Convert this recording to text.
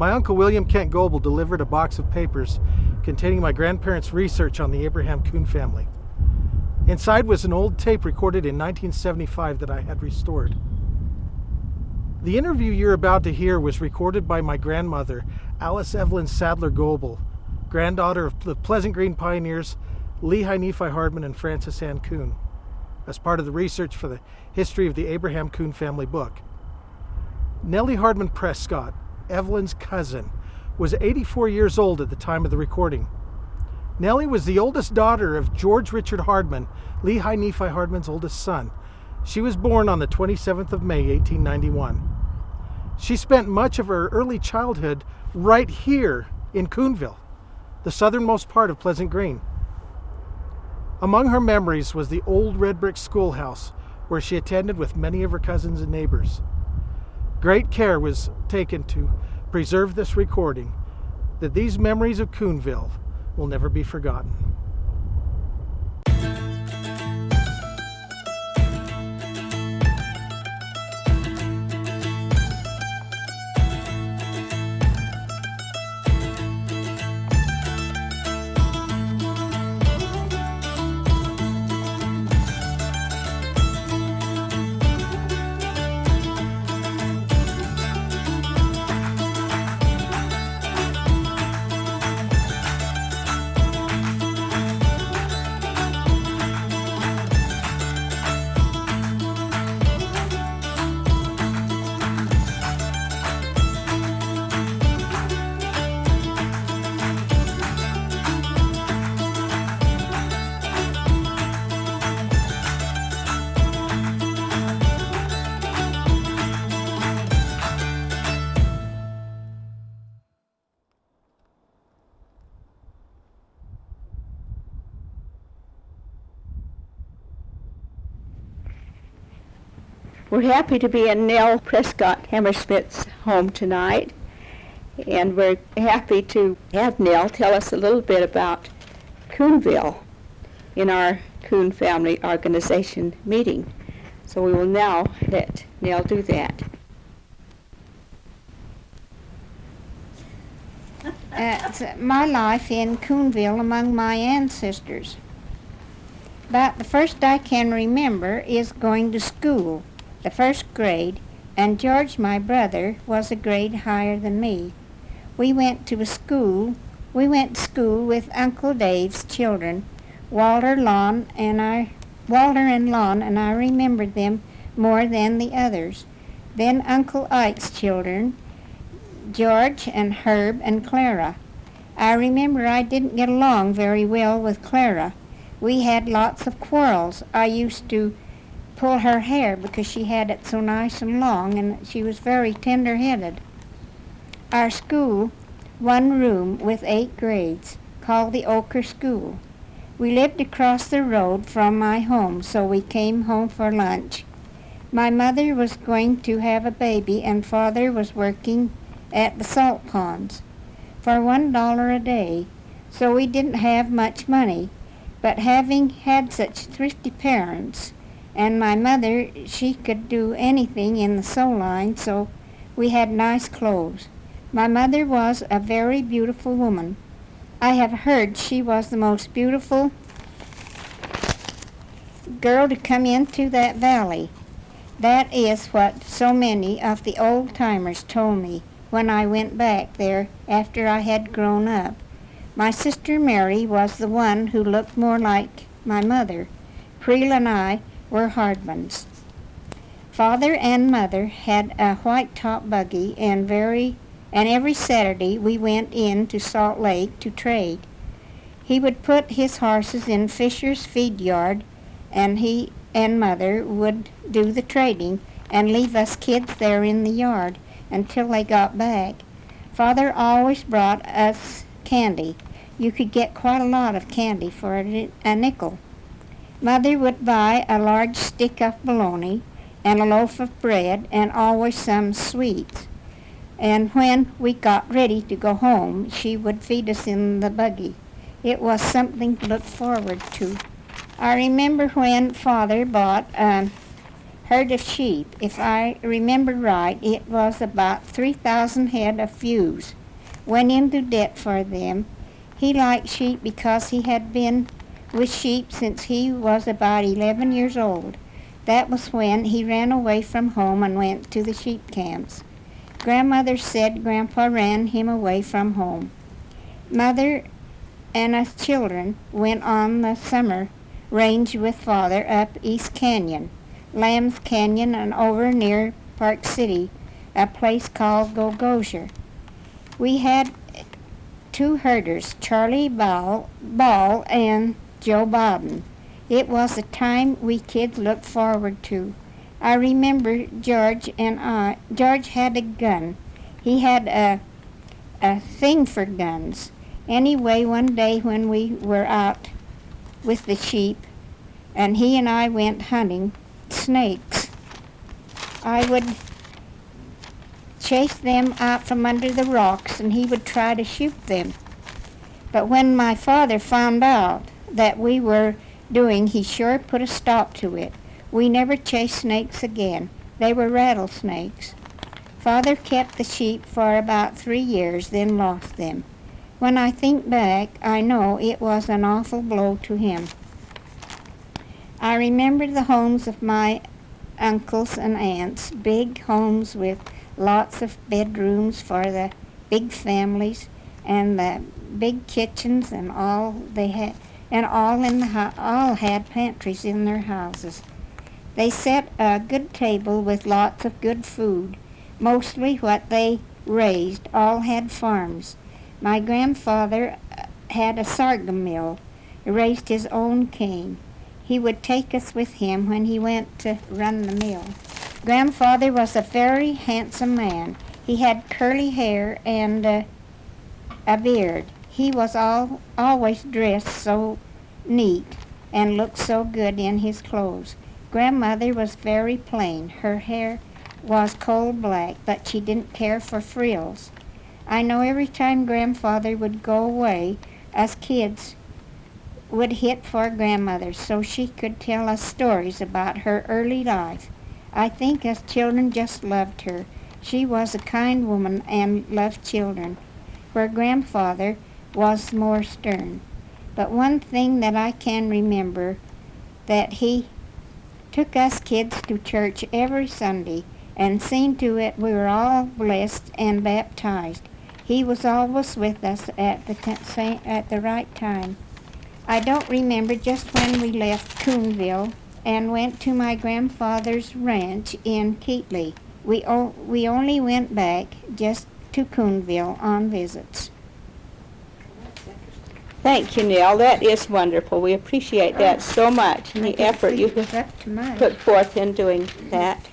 My uncle William Kent Goble delivered a box of papers containing my grandparents' research on the Abraham Coon family. Inside was an old tape recorded in 1975 that I had restored. The interview you're about to hear was recorded by my grandmother, Alice Evelyn Sadler Goble, granddaughter of the Pleasant Green pioneers Lehi Nephi Hardman and Frances Ann Coon, as part of the research for the history of the Abraham Coon family book. Nellie Hardman Prescott, Evelyn's cousin, was 84 years old at the time of the recording. Nellie was the oldest daughter of George Richard Hardman, Lehi Nephi Hardman's oldest son. She was born on the 27th of May, 1891. She spent much of her early childhood right here in Coonville, the southernmost part of Pleasant Green. Among her memories was the old red brick schoolhouse where she attended with many of her cousins and neighbors. Great care was taken to preserve this recording, that these memories of Coonville will never be forgotten. We're happy to be in Nell Prescott Hammersmith's home tonight, and we're happy to have Nell tell us a little bit about Coonville in our Coon Family Organization meeting. So we will now let Nell do that. My life in Coonville among my ancestors. About the first I can remember is going to school, the first grade, and George, my brother, was a grade higher than me. We went to school with Uncle Dave's children, Walter and Lon, and I remembered them more than the others. Then Uncle Ike's children, George and Herb and Clara. I remember I didn't get along very well with Clara. We had lots of quarrels. I used to pull her hair because she had it so nice and long, and she was very tender-headed. Our school, one room with 8 grades, called the Ochre School. We lived across the road from my home, so we came home for lunch. My mother was going to have a baby, and Father was working at the salt ponds for $1 a day, so we didn't have much money. But having had such thrifty parents, and my mother, she could do anything in the sew line, so we had nice clothes. My mother was a very beautiful woman. I have heard she was the most beautiful girl to come into that valley. That is what so many of the old-timers told me when I went back there after I had grown up. My sister Mary was the one who looked more like my mother. Creel and I were Hardmans. Father and Mother had a white-top buggy, and every Saturday we went in to Salt Lake to trade. He would put his horses in Fisher's feed yard, and he and Mother would do the trading and leave us kids there in the yard until they got back. Father always brought us candy. You could get quite a lot of candy for a nickel. Mother would buy a large stick of bologna and a loaf of bread and always some sweets. And when we got ready to go home, she would feed us in the buggy. It was something to look forward to. I remember when Father bought herd of sheep. If I remember right, it was about 3,000 head of ewes. Went into debt for them. He liked sheep because he had been with sheep since he was about 11 years old. That was when he ran away from home and went to the sheep camps. Grandmother said Grandpa ran him away from home. Mother and us children went on the summer range with Father up East Canyon, Lamb's Canyon, and over near Park City, a place called Gogosier. We had two herders, Charlie Ball and Joe Bowden. It was a time we kids looked forward to. I remember George had a gun. He had a thing for guns. Anyway, one day when we were out with the sheep and he and I went hunting snakes, I would chase them out from under the rocks and he would try to shoot them. But when my father found out that we were doing, he sure put a stop to it. We never chased snakes again. They were rattlesnakes. Father kept the sheep for about 3 years, then lost them. When I think back, I know it was an awful blow to him. I remember the homes of my uncles and aunts, big homes with lots of bedrooms for the big families and the big kitchens, and all they had, and all had pantries in their houses. They set a good table with lots of good food, mostly what they raised. All had farms. My grandfather had a sorghum mill, raised his own cane. He would take us with him when he went to run the mill. Grandfather was a very handsome man. He had curly hair and a beard. He was always dressed so neat and looked so good in his clothes. Grandmother was very plain. Her hair was coal black, but she didn't care for frills. I know every time Grandfather would go away, us kids would hit for Grandmother so she could tell us stories about her early life. I think us children just loved her. She was a kind woman and loved children, where Grandfather was more stern. But one thing that I can remember, that he took us kids to church every Sunday and seen to it we were all blessed and baptized. He was always with us at the right time. I don't remember just when we left Coonville and went to my grandfather's ranch in Keatley. We only went back just to Coonville on visits. Thank you, Nell. That is wonderful. We appreciate that so much and the effort you put forth in doing that.